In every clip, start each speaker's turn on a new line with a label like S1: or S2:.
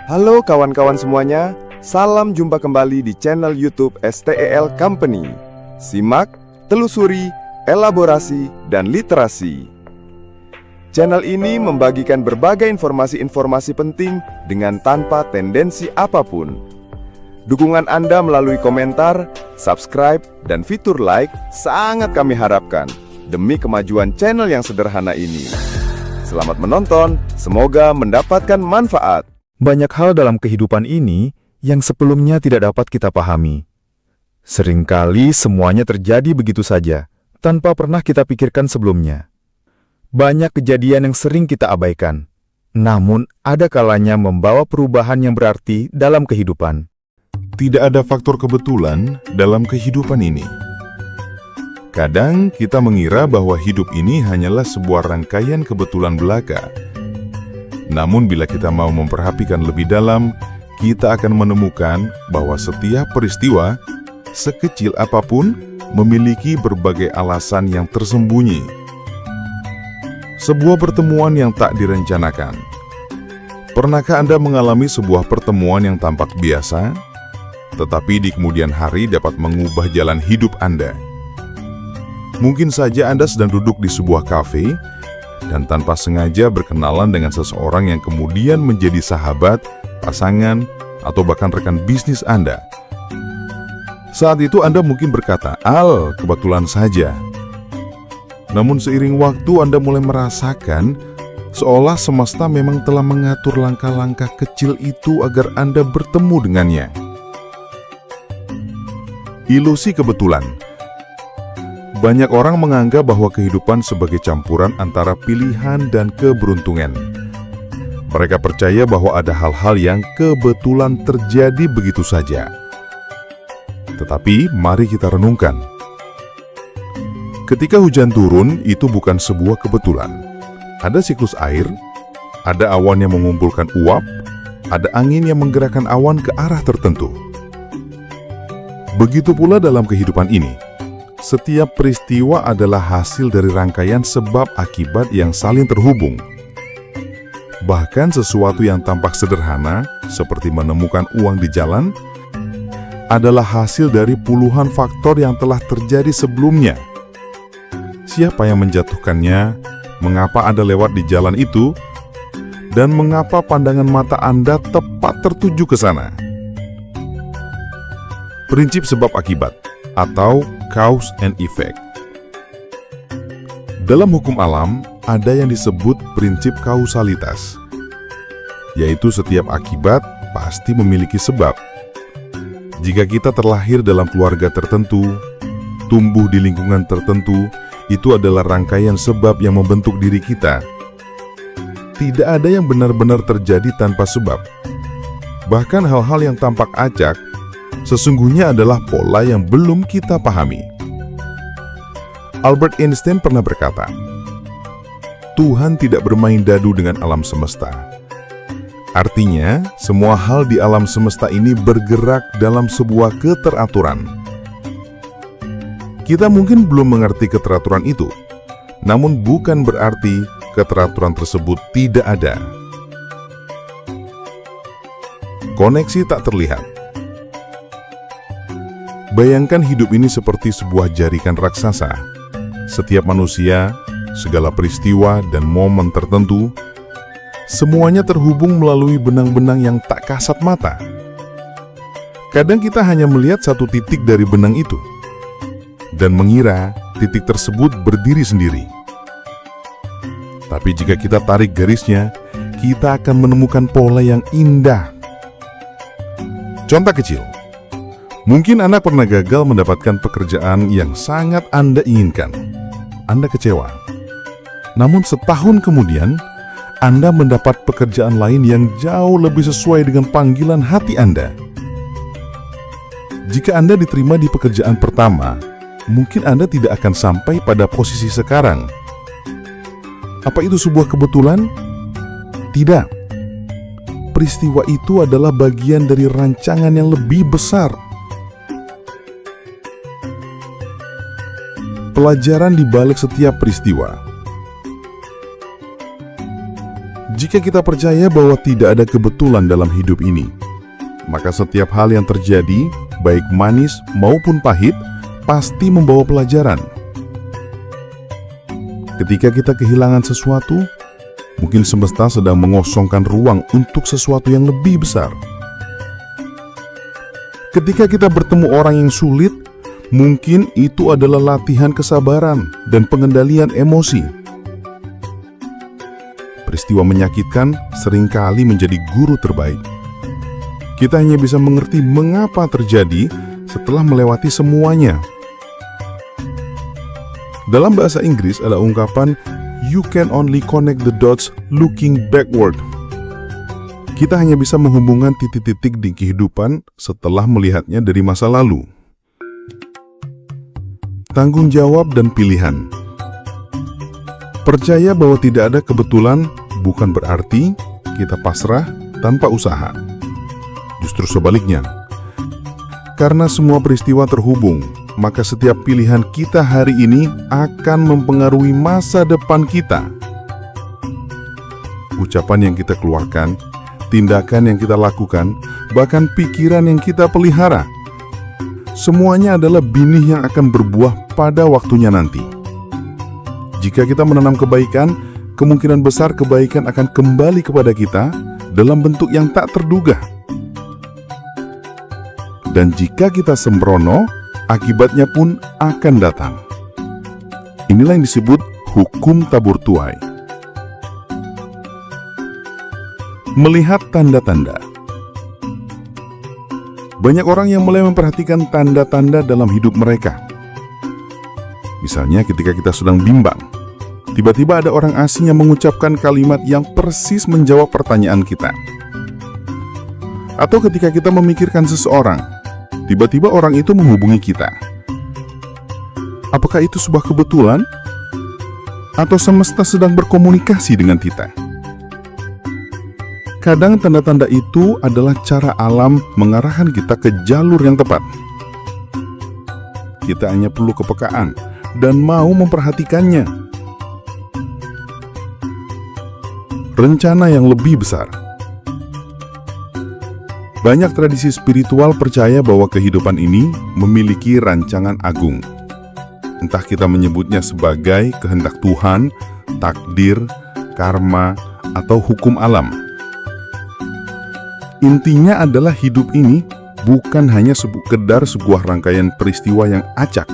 S1: Halo kawan-kawan semuanya, salam jumpa kembali di channel YouTube STEL Company. Simak, telusuri, elaborasi, dan literasi. Channel ini membagikan berbagai informasi-informasi penting dengan tanpa tendensi apapun. Dukungan Anda melalui komentar, subscribe, dan fitur like sangat kami harapkan demi kemajuan channel yang sederhana ini. Selamat menonton, semoga mendapatkan manfaat.
S2: Banyak hal dalam kehidupan ini yang sebelumnya tidak dapat kita pahami. Seringkali semuanya terjadi begitu saja, tanpa pernah kita pikirkan sebelumnya. Banyak kejadian yang sering kita abaikan, namun ada kalanya membawa perubahan yang berarti dalam kehidupan.
S3: Tidak ada faktor kebetulan dalam kehidupan ini. Kadang kita mengira bahwa hidup ini hanyalah sebuah rangkaian kebetulan belaka. Namun bila kita mau memperhatikan lebih dalam, kita akan menemukan bahwa setiap peristiwa, sekecil apapun, memiliki berbagai alasan yang tersembunyi. Sebuah pertemuan yang tak direncanakan. Pernahkah Anda mengalami sebuah pertemuan yang tampak biasa, tetapi di kemudian hari dapat mengubah jalan hidup Anda? Mungkin saja Anda sedang duduk di sebuah kafe, dan tanpa sengaja berkenalan dengan seseorang yang kemudian menjadi sahabat, pasangan, atau bahkan rekan bisnis Anda. Saat itu Anda mungkin berkata, kebetulan saja." Namun seiring waktu Anda mulai merasakan seolah semesta memang telah mengatur langkah-langkah kecil itu agar Anda bertemu dengannya. Ilusi kebetulan. Banyak orang menganggap bahwa kehidupan sebagai campuran antara pilihan dan keberuntungan. Mereka percaya bahwa ada hal-hal yang kebetulan terjadi begitu saja. Tetapi mari kita renungkan. Ketika hujan turun, itu bukan sebuah kebetulan. Ada siklus air, ada awan yang mengumpulkan uap, ada angin yang menggerakkan awan ke arah tertentu. Begitu pula dalam kehidupan ini. Setiap peristiwa adalah hasil dari rangkaian sebab akibat yang saling terhubung. Bahkan sesuatu yang tampak sederhana, seperti menemukan uang di jalan, adalah hasil dari puluhan faktor yang telah terjadi sebelumnya. Siapa yang menjatuhkannya, mengapa Anda lewat di jalan itu, dan mengapa pandangan mata Anda tepat tertuju ke sana. Prinsip sebab akibat atau cause and effect. Dalam hukum alam, ada yang disebut prinsip kausalitas, yaitu setiap akibat pasti memiliki sebab. Jika kita terlahir dalam keluarga tertentu, tumbuh di lingkungan tertentu, itu adalah rangkaian sebab yang membentuk diri kita. Tidak ada yang benar-benar terjadi tanpa sebab. Bahkan hal-hal yang tampak acak sesungguhnya adalah pola yang belum kita pahami. Albert Einstein pernah berkata, "Tuhan tidak bermain dadu dengan alam semesta." Artinya, semua hal di alam semesta ini bergerak dalam sebuah keteraturan. Kita mungkin belum mengerti keteraturan itu, namun bukan berarti keteraturan tersebut tidak ada. Koneksi tak terlihat. Bayangkan hidup ini seperti sebuah jaringan raksasa. Setiap manusia, segala peristiwa, dan momen tertentu, semuanya terhubung melalui benang-benang yang tak kasat mata. Kadang kita hanya melihat satu titik dari benang itu, dan mengira titik tersebut berdiri sendiri. Tapi jika kita tarik garisnya, kita akan menemukan pola yang indah. Contoh kecil. Mungkin Anda pernah gagal mendapatkan pekerjaan yang sangat Anda inginkan. Anda kecewa. Namun setahun kemudian, Anda mendapat pekerjaan lain yang jauh lebih sesuai dengan panggilan hati Anda. Jika Anda diterima di pekerjaan pertama, mungkin Anda tidak akan sampai pada posisi sekarang. Apa itu sebuah kebetulan? Tidak. Peristiwa itu adalah bagian dari rancangan yang lebih besar. Pelajaran di balik setiap peristiwa. Jika kita percaya bahwa tidak ada kebetulan dalam hidup ini, maka setiap hal yang terjadi, baik manis maupun pahit, pasti membawa pelajaran. Ketika kita kehilangan sesuatu, mungkin semesta sedang mengosongkan ruang untuk sesuatu yang lebih besar. Ketika kita bertemu orang yang sulit, mungkin itu adalah latihan kesabaran dan pengendalian emosi. Peristiwa menyakitkan seringkali menjadi guru terbaik. Kita hanya bisa mengerti mengapa terjadi setelah melewati semuanya. Dalam bahasa Inggris ada ungkapan, "You can only connect the dots looking backward." Kita hanya bisa menghubungkan titik-titik di kehidupan setelah melihatnya dari masa lalu. Tanggung jawab dan pilihan. Percaya bahwa tidak ada kebetulan bukan berarti kita pasrah tanpa usaha. Justru sebaliknya. Karena semua peristiwa terhubung, maka setiap pilihan kita hari ini akan mempengaruhi masa depan kita. Ucapan yang kita keluarkan, tindakan yang kita lakukan, bahkan pikiran yang kita pelihara, semuanya adalah benih yang akan berbuah pada waktunya nanti. Jika kita menanam kebaikan, kemungkinan besar kebaikan akan kembali kepada kita dalam bentuk yang tak terduga. Dan jika kita sembrono, akibatnya pun akan datang. Inilah yang disebut hukum tabur tuai. Melihat tanda-tanda. Banyak orang yang mulai memperhatikan tanda-tanda dalam hidup mereka. Misalnya ketika kita sedang bimbang, tiba-tiba ada orang asing yang mengucapkan kalimat yang persis menjawab pertanyaan kita. Atau ketika kita memikirkan seseorang, tiba-tiba orang itu menghubungi kita. Apakah itu sebuah kebetulan? Atau semesta sedang berkomunikasi dengan kita? Kadang tanda-tanda itu adalah cara alam mengarahkan kita ke jalur yang tepat. Kita hanya perlu kepekaan dan mau memperhatikannya. Rencana yang lebih besar. Banyak tradisi spiritual percaya bahwa kehidupan ini memiliki rancangan agung. Entah kita menyebutnya sebagai kehendak Tuhan, takdir, karma, atau hukum alam. Intinya adalah hidup ini bukan hanya sekedar sebuah rangkaian peristiwa yang acak.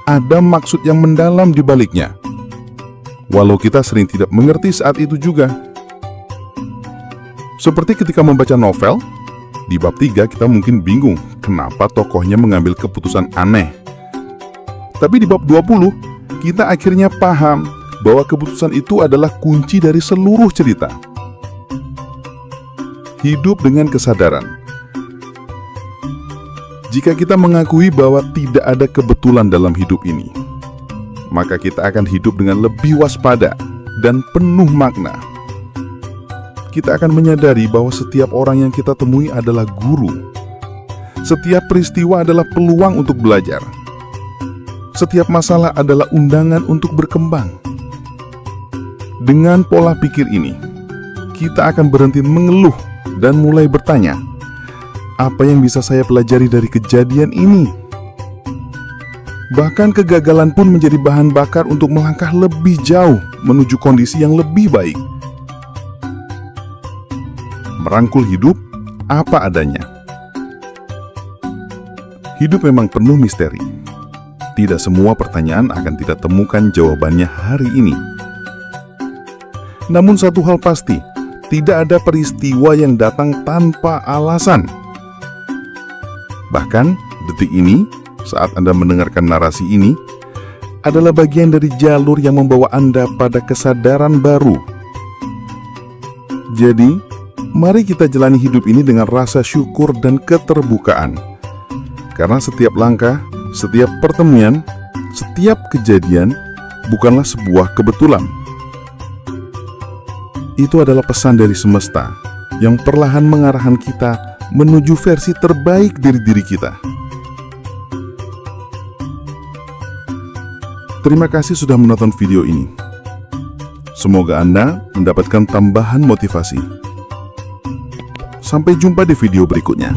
S3: Ada maksud yang mendalam di baliknya. Walau kita sering tidak mengerti saat itu juga. Seperti ketika membaca novel, di bab 3 kita mungkin bingung kenapa tokohnya mengambil keputusan aneh. Tapi di bab 20, kita akhirnya paham bahwa keputusan itu adalah kunci dari seluruh cerita. Hidup dengan kesadaran. Jika kita mengakui bahwa tidak ada kebetulan dalam hidup ini, maka kita akan hidup dengan lebih waspada dan penuh makna. Kita akan menyadari bahwa setiap orang yang kita temui adalah guru. Setiap peristiwa adalah peluang untuk belajar. Setiap masalah adalah undangan untuk berkembang. Dengan pola pikir ini, kita akan berhenti mengeluh dan mulai bertanya, apa yang bisa saya pelajari dari kejadian ini? Bahkan kegagalan pun menjadi bahan bakar untuk melangkah lebih jauh menuju kondisi yang lebih baik. Merangkul hidup apa adanya. Hidup memang penuh misteri. Tidak semua pertanyaan akan kita temukan jawabannya hari ini. Namun satu hal pasti, tidak ada peristiwa yang datang tanpa alasan. Bahkan detik ini, saat Anda mendengarkan narasi ini, adalah bagian dari jalur yang membawa Anda pada kesadaran baru. Jadi, mari kita jalani hidup ini dengan rasa syukur dan keterbukaan. Karena setiap langkah, setiap pertemuan, setiap kejadian bukanlah sebuah kebetulan. Itu adalah pesan dari semesta yang perlahan mengarahkan kita menuju versi terbaik dari diri kita. Terima kasih sudah menonton video ini. Semoga Anda mendapatkan tambahan motivasi. Sampai jumpa di video berikutnya.